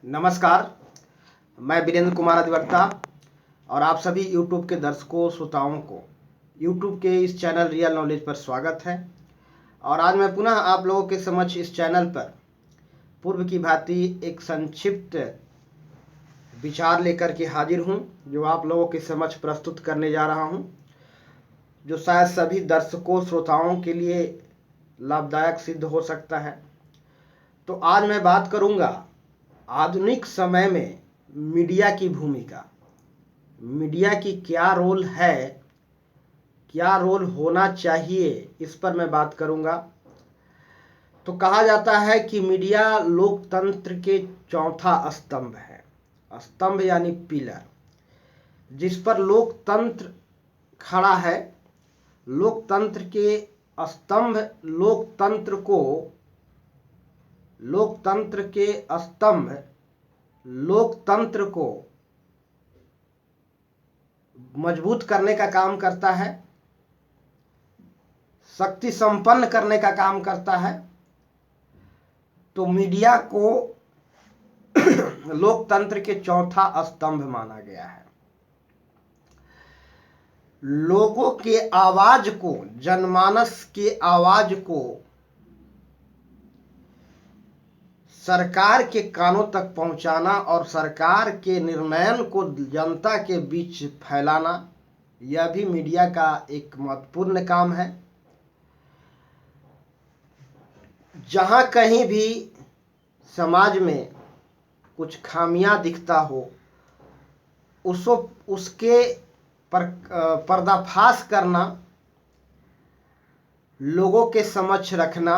नमस्कार। मैं वीरेंद्र कुमार अधिवक्ता और आप सभी YouTube के दर्शकों श्रोताओं को YouTube के इस चैनल रियल नॉलेज पर स्वागत है। और आज मैं पुनः आप लोगों के समक्ष इस चैनल पर पूर्व की भांति एक संक्षिप्त विचार लेकर के हाजिर हूं, जो आप लोगों के समक्ष प्रस्तुत करने जा रहा हूं, जो शायद सभी दर्शकों श्रोताओं के लिए लाभदायक सिद्ध हो सकता है। तो आज मैं बात करूंगा आधुनिक समय में मीडिया की भूमिका, मीडिया की क्या रोल है, क्या रोल होना चाहिए, इस पर मैं बात करूंगा। तो कहा जाता है कि मीडिया लोकतंत्र के चौथा स्तंभ है। स्तंभ यानी पिलर, जिस पर लोकतंत्र खड़ा है। लोकतंत्र के स्तंभ, लोकतंत्र के स्तंभ लोकतंत्र को मजबूत करने का काम करता है, शक्ति संपन्न करने का काम करता है। तो मीडिया को लोकतंत्र के चौथा स्तंभ माना गया है। लोगों के आवाज को, जनमानस के आवाज को सरकार के कानों तक पहुंचाना और सरकार के निर्णयों को जनता के बीच फैलाना, यह भी मीडिया का एक महत्वपूर्ण काम है। जहां कहीं भी समाज में कुछ खामियां दिखता हो, उसके पर्दाफाश करना, लोगों के समक्ष रखना,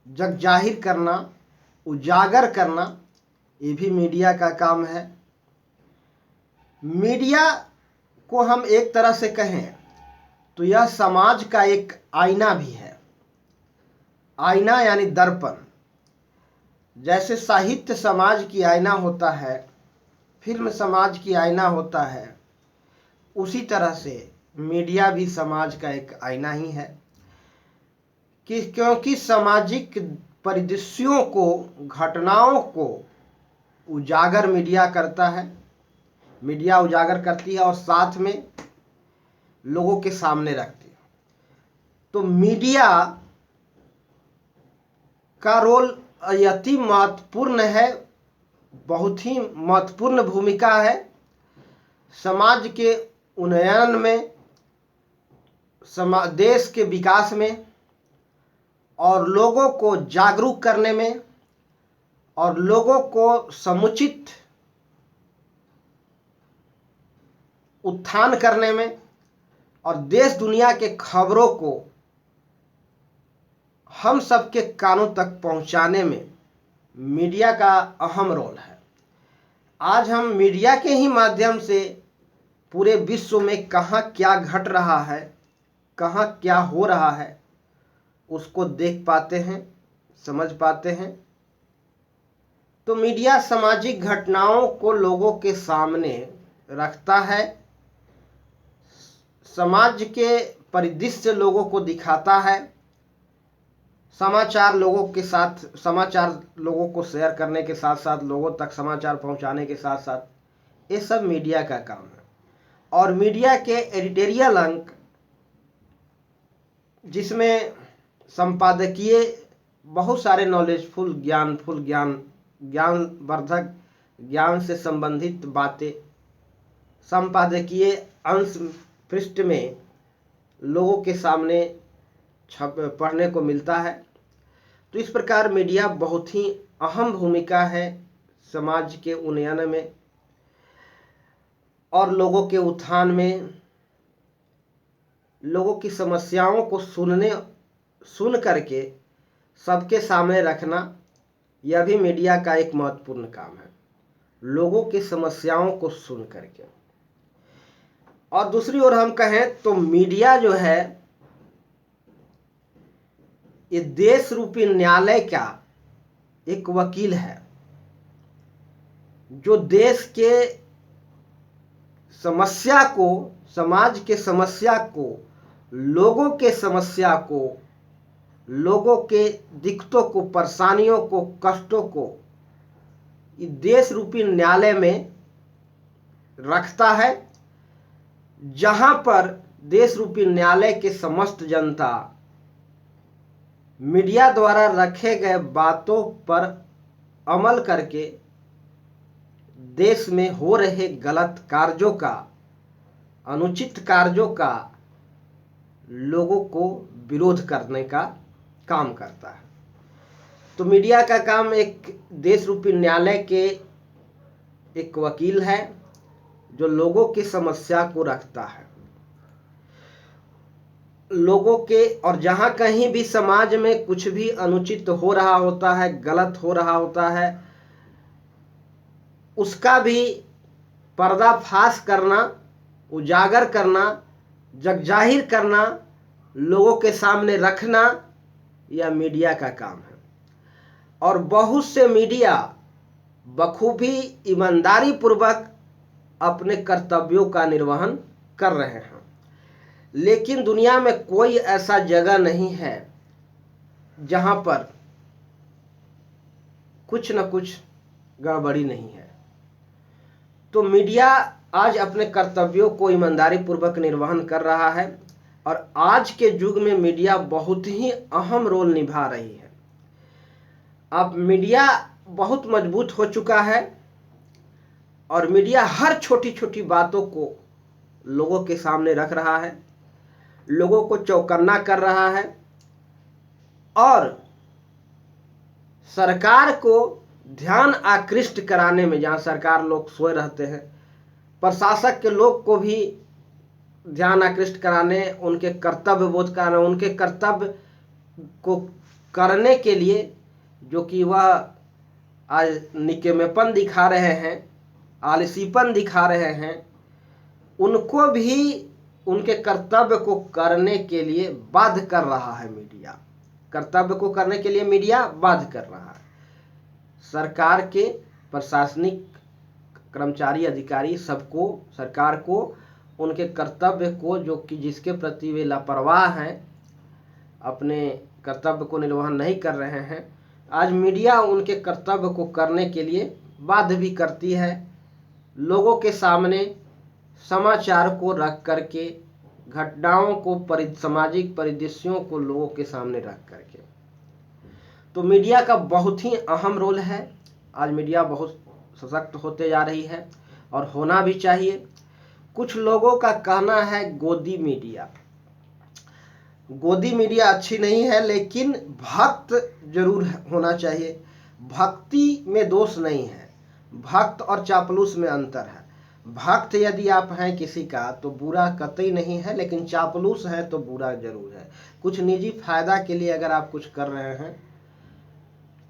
जग जाहिर करना, उजागर करना, ये भी मीडिया का काम है। मीडिया को हम एक तरह से कहें तो यह समाज का एक आईना भी है। आईना यानी दर्पण। जैसे साहित्य समाज की आईना होता है, फिल्म समाज की आईना होता है, उसी तरह से मीडिया भी समाज का एक आईना ही है। क्योंकि सामाजिक परिदृश्यों को, घटनाओं को उजागर मीडिया करता है, मीडिया उजागर करती है और साथ में लोगों के सामने रखती है। तो मीडिया का रोल अति महत्वपूर्ण है, बहुत ही महत्वपूर्ण भूमिका है समाज के उन्नयन में, देश के विकास में, और लोगों को जागरूक करने में, और लोगों को समुचित उत्थान करने में, और देश दुनिया के खबरों को हम सबके कानों तक पहुंचाने में मीडिया का अहम रोल है। आज हम मीडिया के ही माध्यम से पूरे विश्व में कहाँ क्या घट रहा है, कहाँ क्या हो रहा है, उसको देख पाते हैं, समझ पाते हैं। तो मीडिया सामाजिक घटनाओं को लोगों के सामने रखता है, समाज के परिदृश्य लोगों को दिखाता है, समाचार लोगों को शेयर करने के साथ साथ, लोगों तक समाचार पहुंचाने के साथ साथ, ये सब मीडिया का काम है। और मीडिया के एडिटोरियल अंक, जिसमें संपादकीय बहुत सारे नॉलेजफुल, ज्ञानवर्धक, ज्ञान से संबंधित बातें संपादकीय अंश पृष्ठ में लोगों के सामने पढ़ने को मिलता है। तो इस प्रकार मीडिया बहुत ही अहम भूमिका है समाज के उन्नयन में और लोगों के उत्थान में। लोगों की समस्याओं को सुन करके सबके सामने रखना, यह भी मीडिया का एक महत्वपूर्ण काम है, लोगों की समस्याओं को सुन करके। और दूसरी ओर हम कहें तो मीडिया जो है, ये देश रूपी न्यायालय का एक वकील है, जो देश के समस्या को, समाज के समस्या को, लोगों के समस्या को, लोगों के दिक्कतों को, परेशानियों को, कष्टों को देश रूपी न्यायालय में रखता है, जहां पर देश रूपी न्यायालय के समस्त जनता मीडिया द्वारा रखे गए बातों पर अमल करके देश में हो रहे गलत कार्यों का, अनुचित कार्यों का लोगों को विरोध करने का काम करता है। तो मीडिया का काम एक देश रूपी न्यायालय के एक वकील है जो लोगों की समस्या को रखता है। लोगों के, और जहां कहीं भी समाज में कुछ भी अनुचित हो रहा होता है, गलत हो रहा होता है, उसका भी पर्दाफाश करना, उजागर करना, जगजाहिर करना, लोगों के सामने रखना, यह मीडिया का काम है। और बहुत से मीडिया बखूबी ईमानदारी पूर्वक अपने कर्तव्यों का निर्वहन कर रहे हैं, लेकिन दुनिया में कोई ऐसा जगह नहीं है जहां पर कुछ न कुछ गड़बड़ी नहीं है। तो मीडिया आज अपने कर्तव्यों को ईमानदारी पूर्वक निर्वहन कर रहा है और आज के युग में मीडिया बहुत ही अहम रोल निभा रही है। अब मीडिया बहुत मजबूत हो चुका है और मीडिया हर छोटी छोटी बातों को लोगों के सामने रख रहा है, लोगों को चौकन्ना कर रहा है और सरकार को ध्यान आकृष्ट कराने में, जहां सरकार लोग सोए रहते हैं, प्रशासक के लोग को भी ध्यान आकृष्ट कराने, उनके कर्तव्य बोध कराने, उनके कर्तव्य को करने के लिए, जो कि वह आज निकम्मेपन दिखा रहे हैं, आलसीपन दिखा रहे हैं, उनको भी उनके कर्तव्य को करने के लिए बाध्य कर रहा है मीडिया। कर्तव्य को करने के लिए मीडिया बाध्य कर रहा है। सरकार के प्रशासनिक कर्मचारी, अधिकारी सबको, सरकार को उनके कर्तव्य को, जो कि जिसके प्रति वे लापरवाह हैं, अपने कर्तव्य को निर्वहन नहीं कर रहे हैं, आज मीडिया उनके कर्तव्य को करने के लिए बाध्य भी करती है। लोगों के सामने समाचार को रख करके, घटनाओं को, सामाजिक परिदृश्यों को लोगों के सामने रख करके। तो मीडिया का बहुत ही अहम रोल है। आज मीडिया बहुत सशक्त होते जा रही है और होना भी चाहिए। कुछ लोगों का कहना है गोदी मीडिया, गोदी मीडिया अच्छी नहीं है, लेकिन भक्त जरूर होना चाहिए। भक्ति में दोष नहीं है, भक्त और चापलूस में अंतर है। भक्त यदि आप हैं किसी का तो बुरा कतई नहीं है, लेकिन चापलूस है तो बुरा जरूर है। कुछ निजी फायदा के लिए अगर आप कुछ कर रहे हैं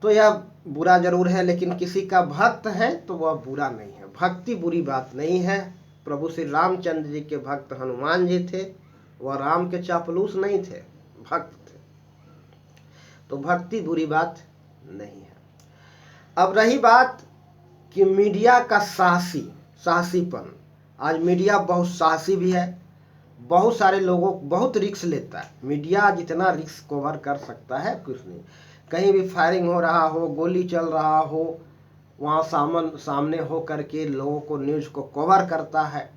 तो यह बुरा जरूर है, लेकिन किसी का भक्त है तो वह बुरा नहीं है। भक्ति बुरी बात नहीं है। प्रभु श्री रामचंद्र जी के भक्त हनुमान जी थे, वह राम के चापलूस नहीं थे, भक्त थे। तो भक्ति बुरी बात नहीं है। अब रही बात कि मीडिया का साहसीपन, आज मीडिया बहुत साहसी भी है। बहुत सारे लोगों बहुत रिस्क लेता है मीडिया। जितना रिस्क कवर कर सकता है कुछ नहीं। कहीं भी फायरिंग हो रहा हो, गोली चल रहा हो, वहाँ सामने हो करके लोगों को, न्यूज़ को कवर करता है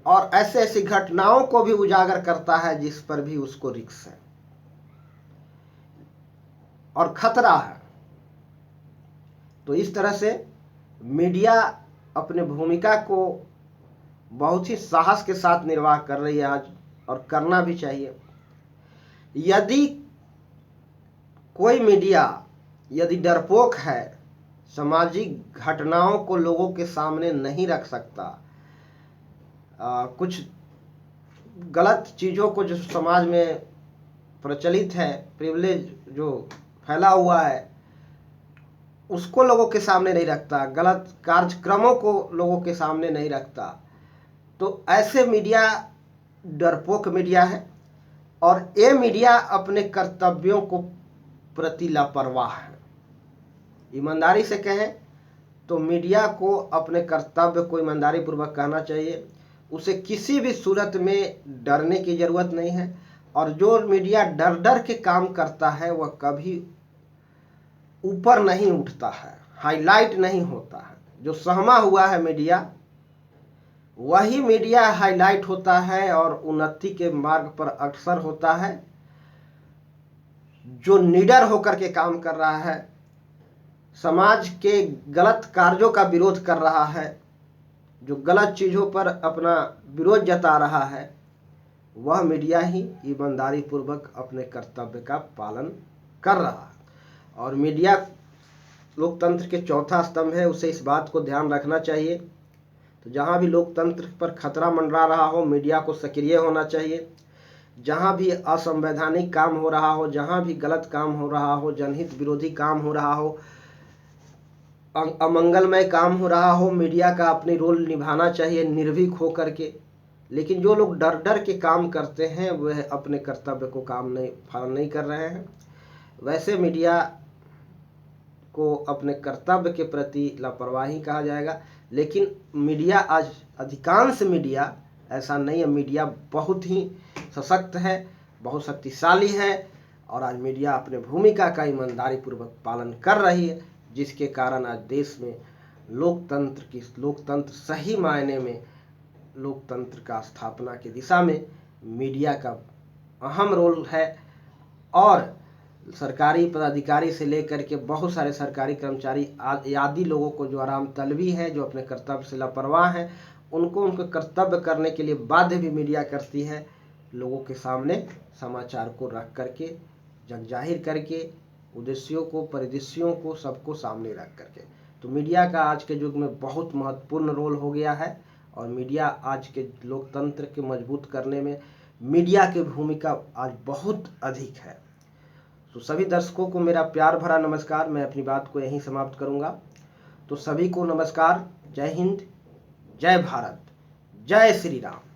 और ऐसे ऐसी घटनाओं को भी उजागर करता है जिस पर भी उसको रिस्क है और खतरा है। तो इस तरह से मीडिया अपने भूमिका को बहुत ही साहस के साथ निर्वाह कर रही है आज, और करना भी चाहिए। यदि कोई मीडिया यदि डरपोक है, सामाजिक घटनाओं को लोगों के सामने नहीं रख सकता, कुछ गलत चीज़ों को जो समाज में प्रचलित है, प्रिविलेज जो फैला हुआ है, उसको लोगों के सामने नहीं रखता, गलत कार्यक्रमों को लोगों के सामने नहीं रखता, तो ऐसे मीडिया डरपोक मीडिया है। और ये मीडिया अपने कर्तव्यों को प्रति लापरवाह है। ईमानदारी से कहें तो मीडिया को अपने कर्तव्य को ईमानदारी पूर्वक कहना चाहिए। उसे किसी भी सूरत में डरने की ज़रूरत नहीं है। और जो मीडिया डर डर के काम करता है वह कभी ऊपर नहीं उठता है, हाईलाइट नहीं होता है। जो सहमा हुआ है मीडिया, वही मीडिया हाईलाइट होता है और उन्नति के मार्ग पर अग्रसर होता है। जो निडर होकर के काम कर रहा है, समाज के गलत कार्यों का विरोध कर रहा है, जो गलत चीज़ों पर अपना विरोध जता रहा है, वह मीडिया ही ईमानदारी पूर्वक अपने कर्तव्य का पालन कर रहा है। और मीडिया लोकतंत्र के चौथा स्तंभ है, उसे इस बात को ध्यान रखना चाहिए। तो जहाँ भी लोकतंत्र पर खतरा मंडरा रहा हो, मीडिया को सक्रिय होना चाहिए। जहाँ भी असंवैधानिक काम हो रहा हो, जहाँ भी गलत काम हो रहा हो, जनहित विरोधी काम हो रहा हो, अमंगलमय काम हो रहा हो, मीडिया का अपनी रोल निभाना चाहिए निर्भीक हो करके। लेकिन जो लोग डर डर के काम करते हैं, वह अपने कर्तव्य को पालन नहीं कर रहे हैं। वैसे मीडिया को अपने कर्तव्य के प्रति लापरवाही कहा जाएगा। लेकिन मीडिया आज, अधिकांश मीडिया ऐसा नहीं है। मीडिया बहुत ही सशक्त है, बहुत शक्तिशाली है और आज मीडिया अपने भूमिका का ईमानदारी पूर्वक पालन कर रही है, जिसके कारण आज देश में लोकतंत्र सही मायने में लोकतंत्र का स्थापना की दिशा में मीडिया का अहम रोल है। और सरकारी पदाधिकारी से लेकर के बहुत सारे सरकारी कर्मचारी आदि लोगों को जो आराम तलबी है, जो अपने कर्तव्य से लापरवाह हैं, उनको उनके कर्तव्य करने के लिए बाध्य भी मीडिया करती है। लोगों के सामने समाचार को रख करके, जग जाहिर करके, उद्देश्यों को, परिदृश्यों को, सबको सामने रख करके। तो मीडिया का आज के युग में बहुत महत्वपूर्ण रोल हो गया है और मीडिया आज के लोकतंत्र के मजबूत करने में मीडिया की भूमिका आज बहुत अधिक है। तो सभी दर्शकों को मेरा प्यार भरा नमस्कार। मैं अपनी बात को यहीं समाप्त करूंगा। तो सभी को नमस्कार। जय हिंद, जय भारत, जय श्री राम।